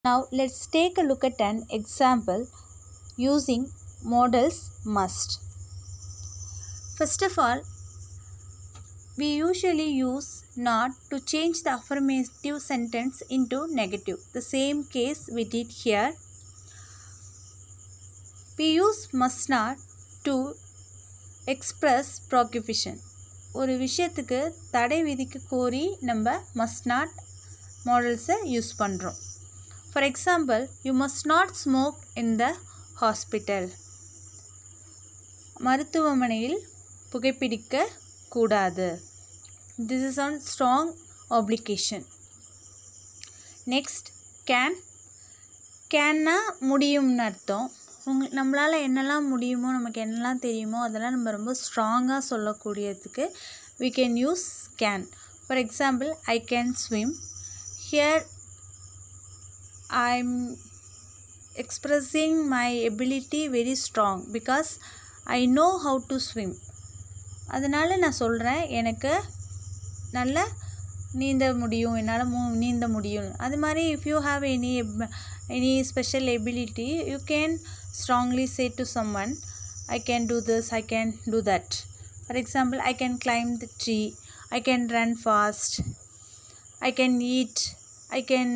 Now let's take a look at an example using modals must. First of all, we usually use not to change the affirmative sentence into negative. The same case we did here. We use must not to express prohibition. ஒரு விஷயத்துக்கு தடை விதிக்க கோரி நம்ம must not modals use பண்ணுறோம். For example, you must not smoke in the hospital. மருத்துவமனையில் புகைப்பிடிக்க கூடாது. This is on strong obligation. Next, canனா முடியும்னு அர்த்தம். நம்மளால் என்னெல்லாம் முடியுமோ நமக்கு என்னெல்லாம் தெரியுமோ அதெல்லாம் நம்ம ரொம்ப ஸ்ட்ராங்காக சொல்லக்கூடியதுக்கு we can use can. For example, I can swim. Here I'm expressing my ability very strong because I know how to swim. அதனால் நான் சொல்கிறேன் எனக்கு நல்ல நீந்த முடியும், என்னால் நீந்த முடியும். அது மாதிரி if you have any special ability, you can strongly say to someone, I can do this, I can do that. For example, I can climb the tree, I can run fast, I can eat, I can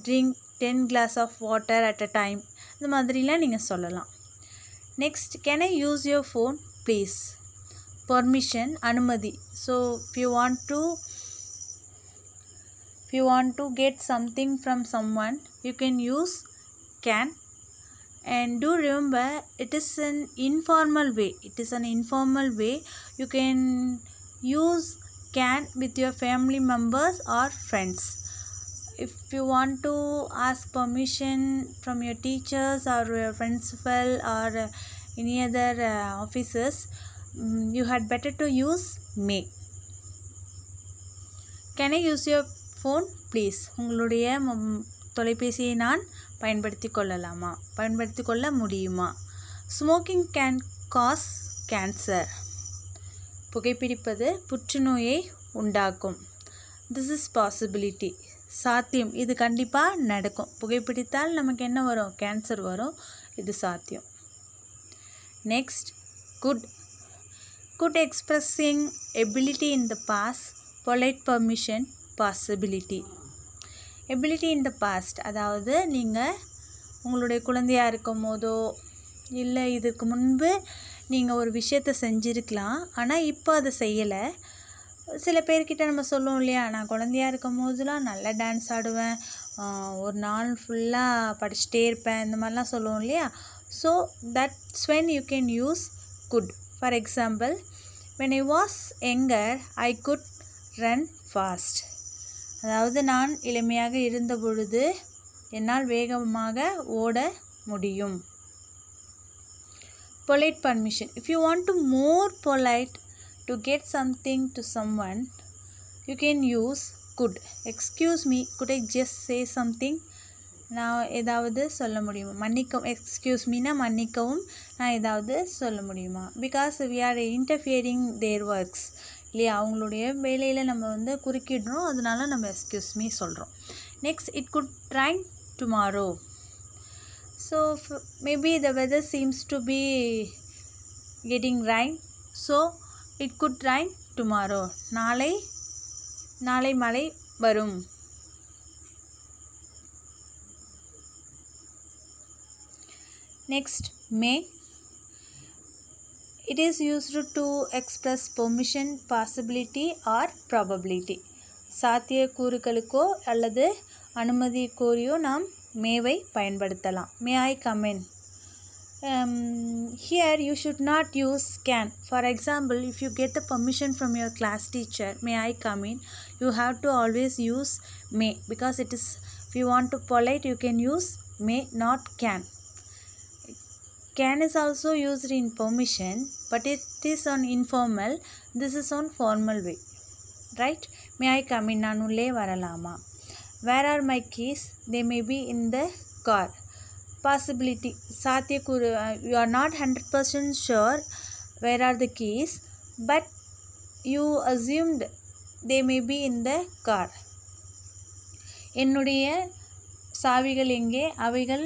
drink 10 glass of water at a time. இந்த மாதிரிலாம் நீங்கள் சொல்லலாம். Next, can I use your phone please? Permission, அனுமதி. So if you want to get something from someone, you can use can. And do remember, it is an informal way. You can use can with your family members or friends. If you want to ask permission from your teachers or your principal or any other officers, you had better to use may. Can I use your phone please? உங்களுடைய தொலைபேசியை நான் பயன்படுத்தி கொள்ள முடியுமா? Smoking can cause cancer. புகைப்பிடிப்பது புற்றுநோயை உண்டாக்கும். This is possibility. சாத்தியம், இது கண்டிப்பாக நடக்கும். புகைப்பிடித்தால் நமக்கு என்ன வரும்? கேன்சர் வரும். இது சாத்தியம். Next, could expressing ability in the past, polite permission, possibility. Ability in the past, அதாவது நீங்கள் உங்களுடைய குழந்தையாக இருக்கும் போதோ இல்லை இதுக்கு முன்பு நீங்கள் ஒரு விஷயத்தை செஞ்சுருக்கலாம், ஆனால் இப்போ அதை செய்யலை. சில பேர்கிட்ட நம்ம சொல்லுவோம் இல்லையா, நான் குழந்தையாக இருக்கும் போதுலாம் நல்லா டான்ஸ் ஆடுவேன், ஒரு நாள் ஃபுல்லாக படிச்சுட்டே இருப்பேன், இந்த மாதிரிலாம் சொல்லுவோம் இல்லையா. So that's when you can use could. For example, when I was younger, I could run fast. அதாவது நான் இளமையாக இருந்த பொழுது என்னால் வேகமாக ஓட முடியும். Polite permission. If you want to more polite to get something to someone, you can use could. Excuse me, could I just say something? நான் ஏதாவது சொல்ல முடியுமா? மன்னிக்கவும். எக்ஸ்கியூஸ் மீனா மன்னிக்கவும், நான் ஏதாவது சொல்ல முடியுமா? Because we are interfering their works இல்லையா, அவங்களுடைய வேலையில் நம்ம குறுக்கிடுறோம், அதனால நம்ம எக்ஸ்கியூஸ் மீ சொல்கிறோம். Next, it could rain tomorrow. So maybe the weather seems to be getting rain, so it could rain tomorrow. நாளை மழை வரும். Next, may. It is used to express permission, possibility or probability. சாத்தியக்கூறுகளுக்கோ அல்லது அனுமதி choreo நாம் மேவை பயன்படுத்தலாம். May I come in? Here you should not use can. For example, if you get the permission from your class teacher, may I come in, you have to always use may, because it is, if you want to polite, you can use may, not can. Can is also used in permission, but it is on informal. This is on formal way, right? May I come in? நான் உள்ளே வரலாமா? Where are my keys? They may be in the car. Possibility, சாத்தியக்கூறு, you are not 100% sure where are the keys, but you assumed they may be in the car. என்னுடைய சாவிகள் எங்கே? அவைகள்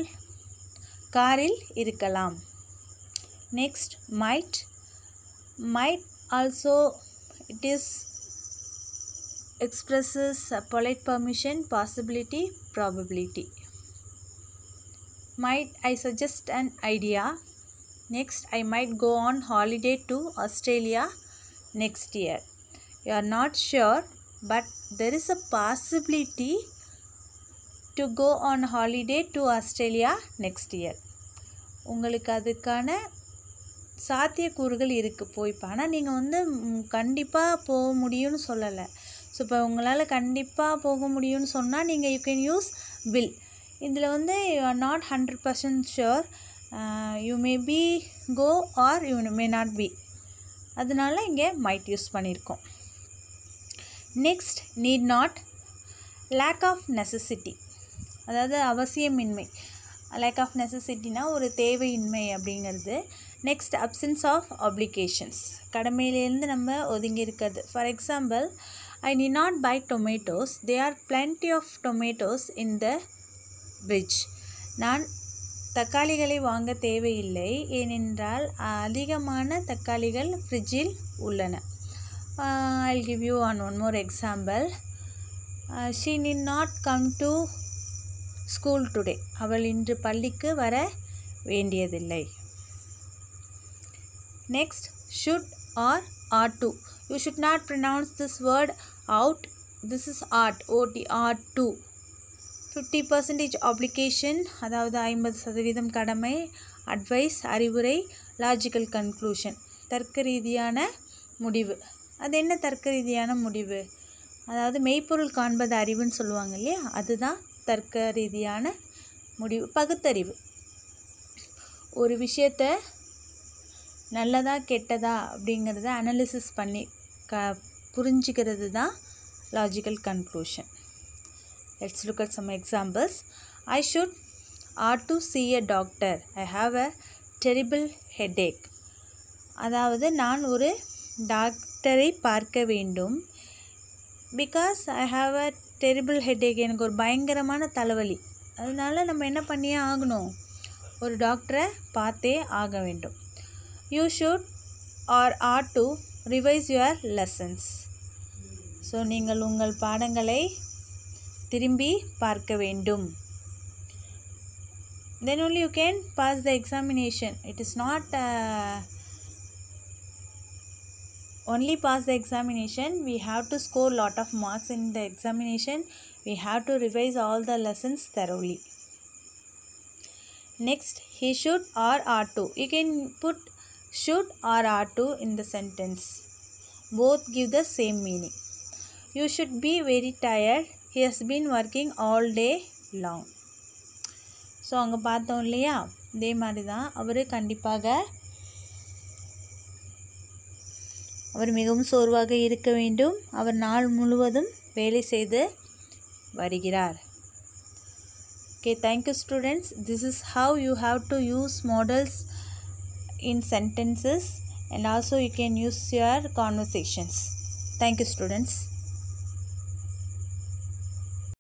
காரில் இருக்கலாம். Next, might. Might also it is expresses a polite permission, possibility, probability. Might, I suggest an idea. Next, I might go on holiday to Australia next year. You are not sure, but there is a possibility to go on holiday to Australia next year. உங்களுக்கு அதுக்கான சாத்தியக்கூறுகள் இருக்குது போய்ப்பா. ஆனால் நீங்கள் வந்து கண்டிப்பாக போக முடியும்னு சொல்லலை. ஸோ இப்போ உங்களால் கண்டிப்பாக போக முடியும்னு சொன்னால் நீங்கள் யூ கேன் யூஸ் வில். இதில் வந்து you are not 100% sure. You may be go or you may not be. அதனால இங்கே மைட் யூஸ் பண்ணியிருக்கோம். Next, need not. Lack of necessity, அதாவது அவசியமின்மை. லேக் ஆஃப் நெசசிட்டினா ஒரு தேவையின்மை அப்படிங்கிறது. நெக்ஸ்ட், அப்சன்ஸ் ஆஃப் ஆப்ளிகேஷன்ஸ், கடமையிலேருந்து நம்ம ஒதுங்கி இருக்கிறது. For example, I need not buy tomatoes, they are plenty of tomatoes in the fridge. நான் தக்காளிகளை வாங்க தேவையில்லை, ஏனென்றால் அதிகமான தக்காளிகள் ஃப்ரிட்ஜில் உள்ளன. I'll give you one more example. She need not come to school today. அவள் இன்று பள்ளிக்கு வர வேண்டியதில்லை. Next, should or ought to. You should not pronounce this word out. This is ought, ought to. 50% obligation, அதாவது 50% கடமை. Advice, அறிவுரை. Logical conclusion, தர்க்க ரீதியான முடிவு. அது என்ன தர்க்க ரீதியான முடிவு? அதாவது மெய்ப்பொருள் காண்பது அறிவுன்னு சொல்லுவாங்க இல்லையா, அதுதான் தர்க்க ரீதியான முடிவு. பகுத்தறிவு, ஒரு விஷயத்தை நல்லதா கெட்டதா அப்படிங்கிறத அனாலிசிஸ் பண்ணி புரிஞ்சிக்கிறது தான் logical conclusion. Let's look at some examples. I should ought to see a doctor. I have a terrible headache. அதாவது நான் ஒரு டாக்டரை பார்க்க வேண்டும். Because I have a terrible headache, எனக்கு ஒரு பயங்கரமான தலைவலி. அதனால நம்ம என்ன பண்ணியே ஆகணும்? ஒரு டாக்டரை பார்த்தே ஆக வேண்டும். You should or ought to revise your lessons. So நீங்கள் உங்கள் பாடங்களை திரும்பி பார்க்க வேண்டும். Then only you can pass the examination. It is not only pass the examination. We have to score lot of marks in the examination. We have to revise all the lessons thoroughly. Next, he should or ought to. You can put should or ought to in the sentence. Both give the same meaning. You should be very tired. He has been working all day long. So அங்கே பார்த்தோம் இல்லையா, இதே மாதிரி தான் அவர் மிகவும் சோர்வாக இருக்க வேண்டும். அவர் நாள் முழுவதும் வேலை செய்து வருகிறார். Okay, thank you students. This is how you have to use modals in sentences, and also you can use your conversations. Thank you students.